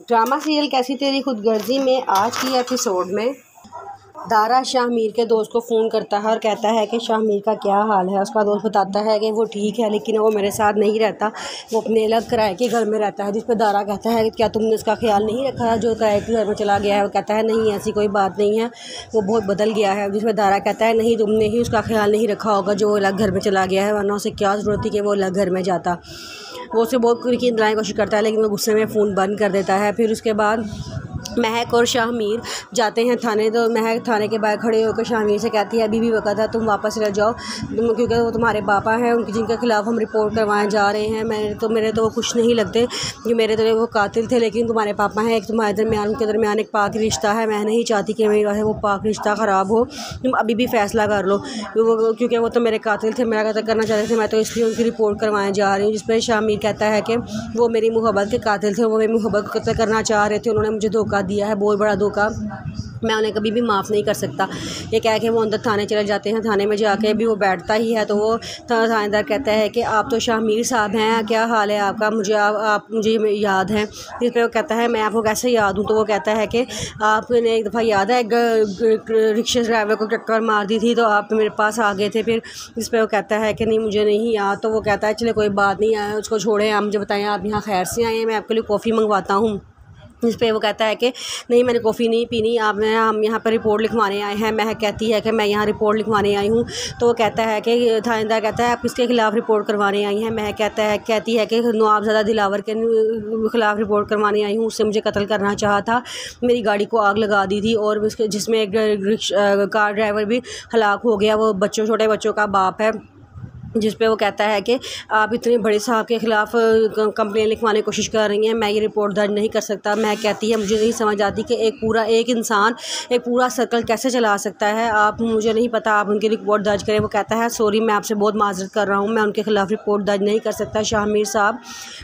Drama serial कैसी तेरी खुदगर्जी में आज की एपिसोड में दारा शाहमीर के दोस्त को फ़ोन करता है और कहता है कि शाहमीर का क्या हाल है। उसका दोस्त बताता है कि वो ठीक है लेकिन वो मेरे साथ नहीं रहता, वो अपने अलग किराए के घर में रहता है। जिस पर दारा कहता है कि क्या तुमने उसका ख्याल नहीं रखा जो किराए के घर में चला गया है। वो कहता है नहीं, ऐसी कोई बात नहीं है, वो बहुत बदल गया है। जिस पर दारा कहता है नहीं, तुमने ही उसका ख्याल नहीं रखा होगा जो अलग घर में चला गया है, वरना उसे क्या ज़रूरत थी कि वो अलग घर में जाता। वो उसे बहुत यकीन दिलाने की कोशिश करता है लेकिन वो गुस्से में फ़ोन बंद कर देता है। फिर उसके बाद महक और शाहमीर जाते हैं थाने। तो महक थाने के बाहर खड़े होकर शाहमीर से कहती है अभी भी वक़्त है, तुम वापस रह जाओ, क्योंकि वो तुम्हारे पापा हैं, उनकी जिनके खिलाफ़ हम रिपोर्ट करवाने जा रहे हैं। मेरे तो वो खुश नहीं लगते कि मेरे तो वो कातिल थे, लेकिन तुम्हारे पापा हैं, एक तुम्हारे दरमियान उनके दरमियान एक पाक रिश्ता है। मैं नहीं चाहती कि मेरा वो पाक रिश्ता ख़राब हो। तुम अभी भी फ़ैसला कर लो, क्योंकि वो तो मेरे कातिल थे, मेरा कत्ल करना चाहते थे, मैं तो इसलिए उनकी रिपोर्ट करवाने जा रही हूँ। जिस पर शाहमीर कहता है कि वो मेरी मोहब्बत के कातिल थे, वो मेरी मोहब्बत को कत्ल करना चाह रहे थे, उन्होंने मुझे धोखा दिया है, बहुत बड़ा धोखा, मैं उन्हें कभी भी माफ़ नहीं कर सकता। ये कह के वो अंदर थाने चले जाते हैं। थाने में जाके भी वो बैठता ही है तो वो थानेदार कहता है कि आप तो शाहमीर साहब हैं, क्या हाल है आपका, मुझे याद हैं। जिस पर वो कहता है मैं आपको कैसे याद हूँ। तो वो कहता है कि आपने एक दफ़ा याद है रिक्शा ड्राइवर को टक्कर मार दी थी तो आप मेरे पास आ गए थे फिर। जिस पर वो कहता है कि नहीं, मुझे नहीं याद। तो वो कहता है चले कोई बात नहीं है, उसको छोड़ें, आप मुझे बताएं आप यहाँ खैर से आए हैं, मैं आपके लिए कॉफ़ी मंगवाता हूँ। जिस पे वो कहता है कि नहीं, मैंने कॉफ़ी नहीं पीनी, हम यहाँ पर रिपोर्ट लिखवाने आए हैं। महक कहती है कि मैं यहाँ रिपोर्ट लिखवाने आई हूँ। तो वो कहता है कि थानेदार कहता है आप किसके खिलाफ़ रिपोर्ट करवाने आई हैं। महक कहती है कि नवाबज़ादा दिलावर के खिलाफ़ रिपोर्ट करवाने आई हूँ, उससे मुझे कत्ल करना चाहा था, मेरी गाड़ी को आग लगा दी थी और उसके जिसमें एक कार ड्राइवर भी हलाक हो गया, वो छोटे बच्चों का बाप है। जिस पे वो कहता है कि आप इतने बड़े साहब के ख़िलाफ़ कंप्लेन लिखवाने की कोशिश कर रही हैं, मैं ये रिपोर्ट दर्ज नहीं कर सकता। मैं कहती है मुझे नहीं समझ आती कि एक इंसान एक पूरा सर्कल कैसे चला सकता है। आप मुझे नहीं पता, आप उनकी रिपोर्ट दर्ज करें। वो कहता है सॉरी, मैं आपसे बहुत माजरत कर रहा हूँ, मैं उनके ख़िलाफ़ रिपोर्ट दर्ज नहीं कर सकता। शाहमीर साहब,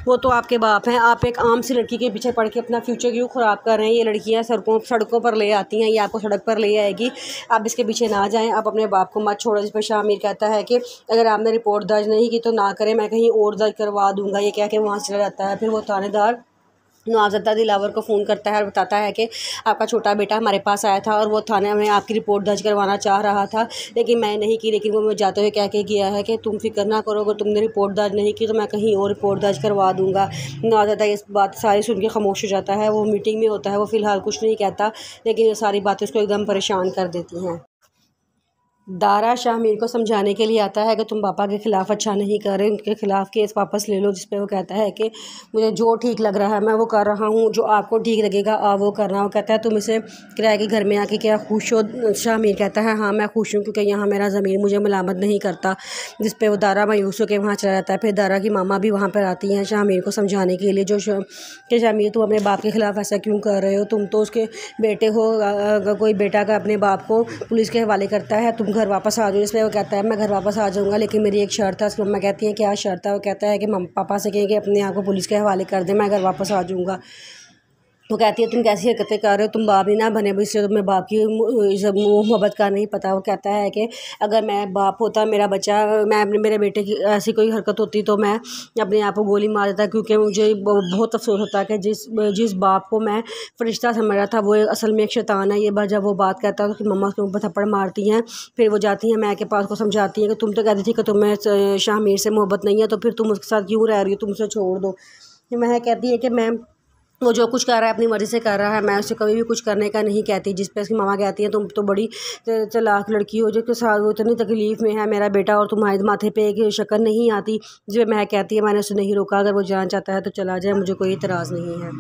वो तो आपके बाप हैं, आप एक आम सी लड़की के पीछे पड़ के अपना फ्यूचर क्यों ख़राब कर रहे हैं। ये लड़कियाँ सड़कों पर ले आती हैं, ये आपको सड़क पर ले आएगी, आप इसके पीछे ना जाएँ, आप अपने बाप को मत छोड़ो। जिस पर शाहमीर कहता है कि अगर आपने रिपोर्ट दर्ज नहीं की तो ना करें, मैं कहीं और दर्ज करवा दूंगा। ये कह के वहाँ से चला जाता है। फिर वो थानेदार नवाबज़ादा दिलावर को फ़ोन करता है और बताता है कि आपका छोटा बेटा हमारे पास आया था और वो थाने में आपकी रिपोर्ट दर्ज करवाना चाह रहा था, लेकिन मैं नहीं की। लेकिन वो मुझे जाते हुए कह के गया है कि तुम फिक्र ना करो, अगर तुमने रिपोर्ट दर्ज नहीं की तो मैं कहीं और रिपोर्ट दर्ज करवा दूंगा। नवाबज़ादा इस बात सारी सुन के खामोश हो जाता है। वो मीटिंग में होता है, वो फ़िलहाल कुछ नहीं कहता, लेकिन ये सारी बातें उसको एकदम परेशान कर देती हैं। दारा शाहमीर को समझाने के लिए आता है कि तुम पापा के ख़िलाफ़ अच्छा नहीं कर रहे, उनके ख़िलाफ़ केस वापस ले लो। जिस पे वो कहता है कि मुझे जो ठीक लग रहा है मैं वो कर रहा हूँ, जो आपको ठीक लगेगा आप वो करना। वो कहता है तुम इसे किराए के घर में आके क्या खुश हो। शाहमीर कहता है हाँ मैं खुश हूँ, क्योंकि यहाँ मेरा ज़मीर मुझे मलामत नहीं करता। जिस पे वो दारा मायूस होकर वहाँ चला जाता है। फिर दारा की मामा भी वहाँ पर आती हैं शाहमीर को समझाने के लिए, कि शाहमीर तुम अपने बाप के ख़िलाफ़ ऐसा क्यों कर रहे हो, तुम तो उसके बेटे हो, कोई बेटा का अपने बाप को पुलिस के हवाले करता है, तुम घर वापस आ जाओ। इसलिए वो कहता है मैं घर वापस आ जाऊँगा, लेकिन मेरी एक शर्त है। उसकी मम्मा कहती है क्या शर्त है। वो कहता है कि पापा से कहें कि अपने आप को पुलिस के हवाले कर दे, मैं घर वापस आ जाऊँगा। तो कहती है तुम कैसी हरकतें कर रहे हो, तुम बाप ही ना बने, इसलिए तुम्हें बाप की मोहब्बत का नहीं पता। वो कहता है कि अगर मैं बाप होता, मेरा बच्चा, मेरे बेटे की ऐसी कोई हरकत होती तो मैं अपने आप को गोली मार देता, क्योंकि मुझे बहुत अफसोस होता है कि जिस बाप को मैं फरिश्ता समझ रहा था वो असल में एक शैतान है। ये बात जब वो बात कहता है तो उसकी मम्मा उसके ऊपर थप्पड़ मारती हैं। फिर वो जाती हैं मैं के पास को समझाती हैं कि तुम तो कहती थी कि तुम्हें शाहमीर से मोहब्बत नहीं है, तो फिर तुम उसके साथ क्यों रह रही हो, तुम उसे छोड़ दो। मैं कहती है कि मैं वो जो कुछ कर रहा है अपनी मर्ज़ी से कर रहा है, मैं उसे कभी भी कुछ करने का नहीं कहती। जिस पे उसकी मामा कहती हैं तुम तो बड़ी चालाक लड़की हो, जो के साथ वो इतनी तकलीफ़ में है मेरा बेटा और तुम्हारे माथे पे एक शक्ल नहीं आती। जो मैं कहती है मैंने उसे नहीं रोका, अगर वो जाना चाहता है तो चला जाए, मुझे कोई इतराज़ नहीं है।